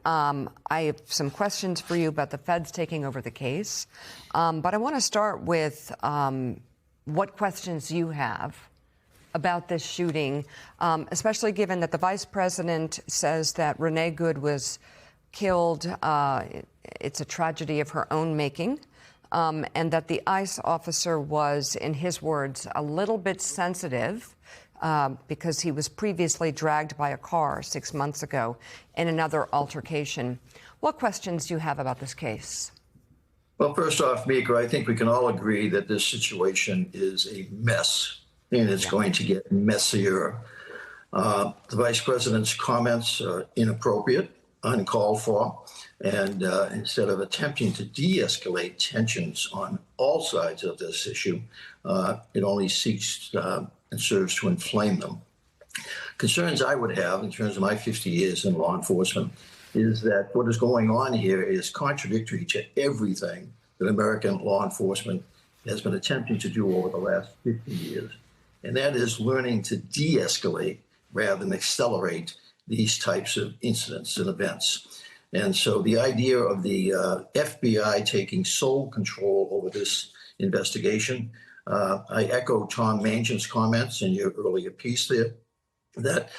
I have some questions for you about the feds taking over the case, but I want to start with what questions you have about this shooting, especially given that the vice president says that Renee Good was killed. It's a tragedy of her own making, and that the ICE officer was, in his words, a little bit sensitive because he was previously dragged by a car 6 months ago in another altercation. What questions do you have about this case? Well, first off, Mika, I think we can all agree that this situation is a mess, and it's going to get messier. The vice president's comments are inappropriate, uncalled for, and instead of attempting to de-escalate tensions on all sides of this issue, it only seeks and serves to inflame them. Concerns I would have in terms of my 50 years in law enforcement is that what is going on here is contradictory to everything that American law enforcement has been attempting to do over the last 50 years. And that is learning to de-escalate rather than accelerate these types of incidents and events. And so the idea of the FBI taking sole control over this investigation, I echo Tom Mangin's comments in your earlier piece there, that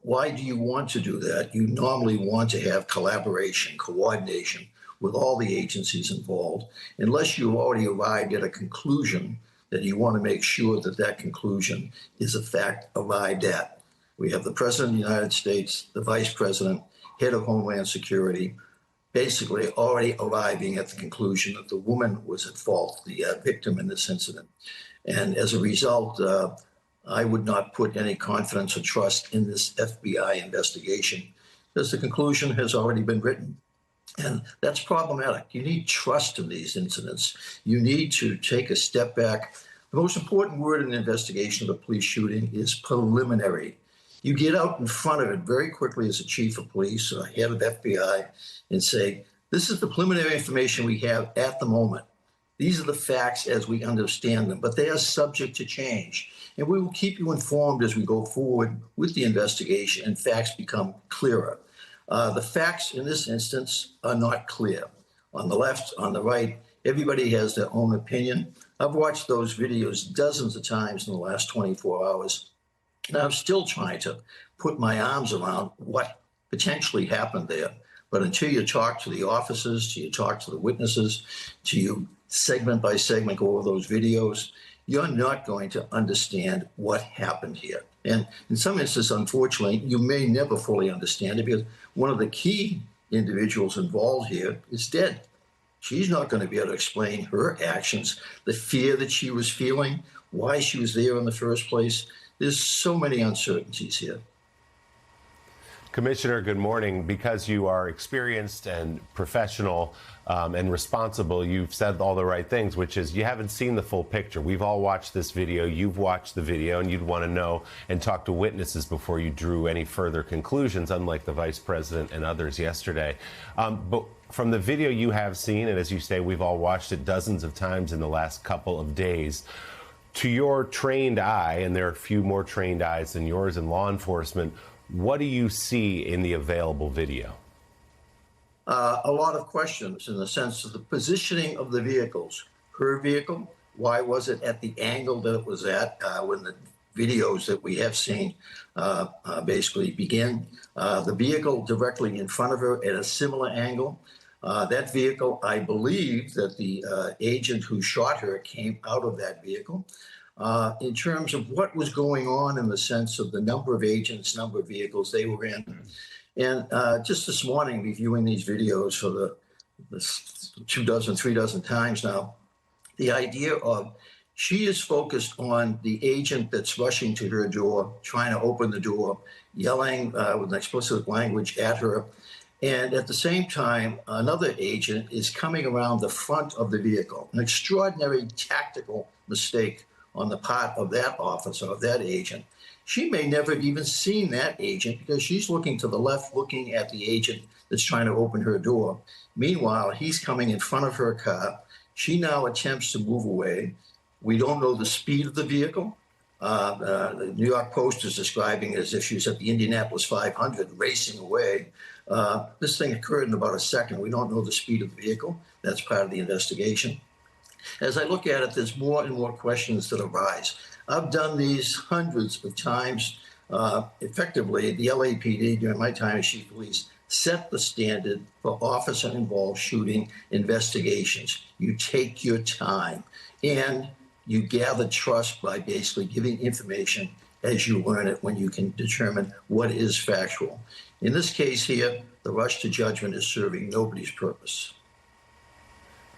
why do you want to do that? You normally want to have collaboration, coordination with all the agencies involved, unless you already arrived at a conclusion that you want to make sure that that conclusion is a fact arrived at. We have the President of the United States, the Vice President, Head of Homeland Security, basically already arriving at the conclusion that the woman was at fault, the victim in this incident. And as a result, I would not put any confidence or trust in this FBI investigation because the conclusion has already been written. And that's problematic. You need trust in these incidents. You need to take a step back. The most important word in an investigation of a police shooting is preliminary. You get out in front of it very quickly as a chief of police or head of FBI and say, this is the preliminary information we have at the moment. These are the facts as we understand them, but they are subject to change. And we will keep you informed as we go forward with the investigation and facts become clearer. The facts in this instance are not clear. On the left, on the right, everybody has their own opinion. I've watched those videos dozens of times in the last 24 hours. And I'm still trying to put my arms around what potentially happened there. But until you talk to the officers, till you talk to the witnesses, till you segment by segment go over those videos, you're not going to understand what happened here. And in some instances, unfortunately, you may never fully understand it because one of the key individuals involved here is dead. She's not going to be able to explain her actions, the fear that she was feeling, why she was there in the first place. There's so many uncertainties here. Commissioner, good morning. Because you are experienced and professional and responsible, you've said all the right things, which is you haven't seen the full picture. We've all watched this video. You've watched the video, and you'd want to know and talk to witnesses before you drew any further conclusions, unlike the vice president and others yesterday. But from the video you have seen, and as you say, we've all watched it dozens of times in the last couple of days, to your trained eye, and there are a few more trained eyes than yours in law enforcement, what do you see in the available video? A lot of questions in the sense of the positioning of the vehicles. Her vehicle, why was it at the angle that it was at when the videos that we have seen basically begin? The vehicle directly in front of her at a similar angle. That vehicle, I believe that the agent who shot her came out of that vehicle. In terms of what was going on in the sense of the number of agents, number of vehicles they were in. And just this morning, reviewing these videos for the 2 dozen, 3 dozen times now, the idea of she is focused on the agent that's rushing to her door, trying to open the door, yelling with explicit language at her. And at the same time, another agent is coming around the front of the vehicle, an extraordinary tactical mistake on the part of that officer, of that agent. She may never have even seen that agent because she's looking to the left, looking at the agent that's trying to open her door. Meanwhile, he's coming in front of her car. She now attempts to move away. We don't know the speed of the vehicle. The New York Post is describing it as if she was at the Indianapolis 500 racing away. This thing occurred in about a second. We don't know the speed of the vehicle. That's part of the investigation. As I look at it, there's more and more questions that arise. I've done these hundreds of times. Effectively, the LAPD, during my time as chief of police, set the standard for officer-involved shooting investigations. You take your time and you gather trust by basically giving information as you learn it when you can determine what is factual. In this case here, the rush to judgment is serving nobody's purpose.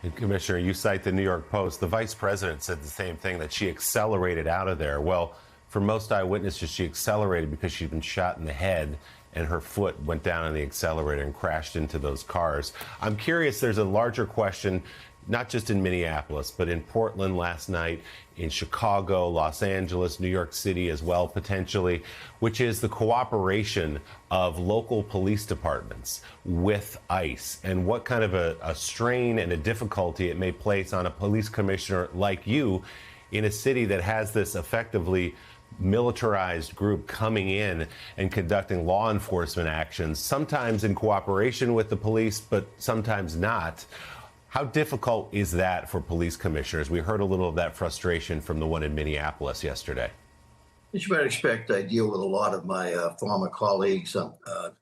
And Commissioner, you cite the New York Post. The vice president said the same thing, that she accelerated out of there. Well, for most eyewitnesses, she accelerated because she'd been shot in the head and her foot went down on the accelerator and crashed into those cars. I'm curious, there's a larger question, not just in Minneapolis, but in Portland last night, in Chicago, Los Angeles, New York City as well, potentially, which is the cooperation of local police departments with ICE and what kind of a strain and a difficulty it may place on a police commissioner like you in a city that has this effectively militarized group coming in and conducting law enforcement actions, sometimes in cooperation with the police, but sometimes not. How difficult is that for police commissioners? We heard a little of that frustration from the one in Minneapolis yesterday. As you might expect, I deal with a lot of my former colleagues. I'm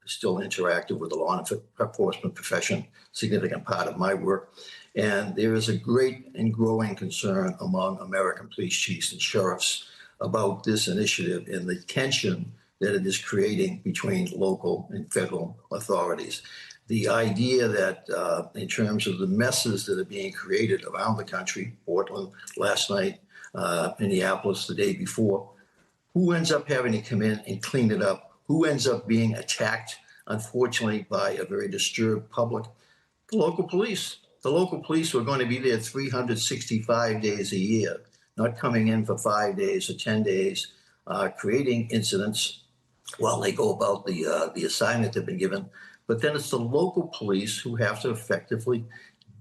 still interactive with the law enforcement profession, significant part of my work. And there is a great and growing concern among American police chiefs and sheriffs about this initiative and the tension that it is creating between local and federal authorities. The idea that in terms of the messes that are being created around the country, Portland last night, Minneapolis the day before, who ends up having to come in and clean it up? Who ends up being attacked, unfortunately, by a very disturbed public? The local police. The local police were going to be there 365 days a year, not coming in for 5 days or 10 days, creating incidents while they go about the assignment they've been given. But then it's the local police who have to effectively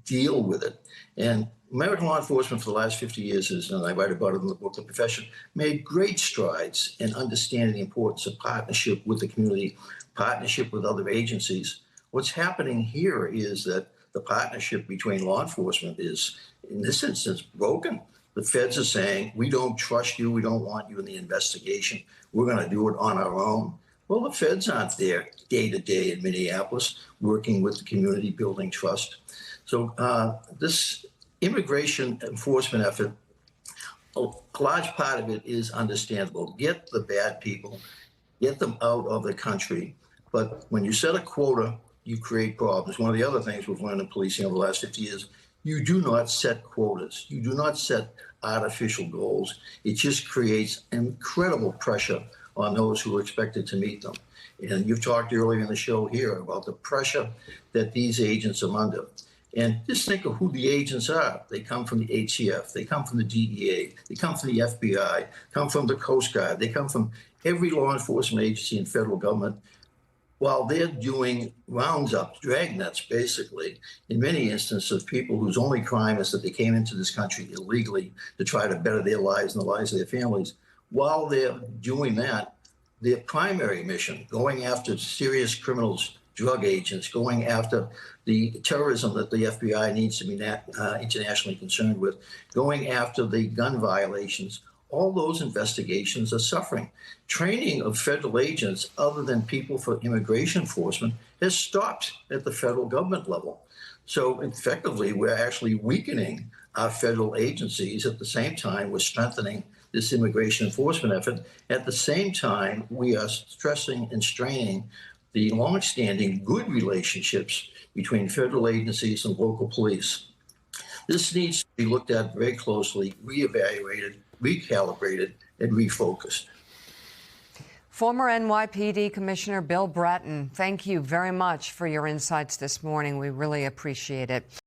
deal with it. And American law enforcement for the last 50 years, and I write about it in the book, The Profession, made great strides in understanding the importance of partnership with the community, partnership with other agencies. What's happening here is that the partnership between law enforcement is, in this instance, broken. The feds are saying, we don't trust you, we don't want you in the investigation, we're going to do it on our own. Well, the feds aren't there day to day in Minneapolis working with the community, building trust. So this immigration enforcement effort, a large part of it is understandable. Get the bad people, get them out of the country. But when you set a quota, you create problems. One of the other things we've learned in policing over the last 50 years, you do not set quotas. You do not set artificial goals. It just creates incredible pressure on those who are expected to meet them. And you've talked earlier in the show here about the pressure that these agents are under. And just think of who the agents are. They come from the ATF, they come from the DEA, they come from the FBI, come from the Coast Guard, they come from every law enforcement agency in federal government. While they're doing rounds-ups, dragnets, basically, in many instances of people whose only crime is that they came into this country illegally to try to better their lives and the lives of their families. While they're doing that, their primary mission, going after serious criminals, drug agents, going after the terrorism that the FBI needs to be internationally concerned with, going after the gun violations, all those investigations are suffering. Training of federal agents, other than people for immigration enforcement, has stopped at the federal government level. So effectively, we're actually weakening our federal agencies. At the same time, we're strengthening this immigration enforcement effort. At the same time, we are stressing and straining the longstanding good relationships between federal agencies and local police. This needs to be looked at very closely, reevaluated, recalibrated, and refocused. Former NYPD Commissioner Bill Bratton, thank you very much for your insights this morning. We really appreciate it.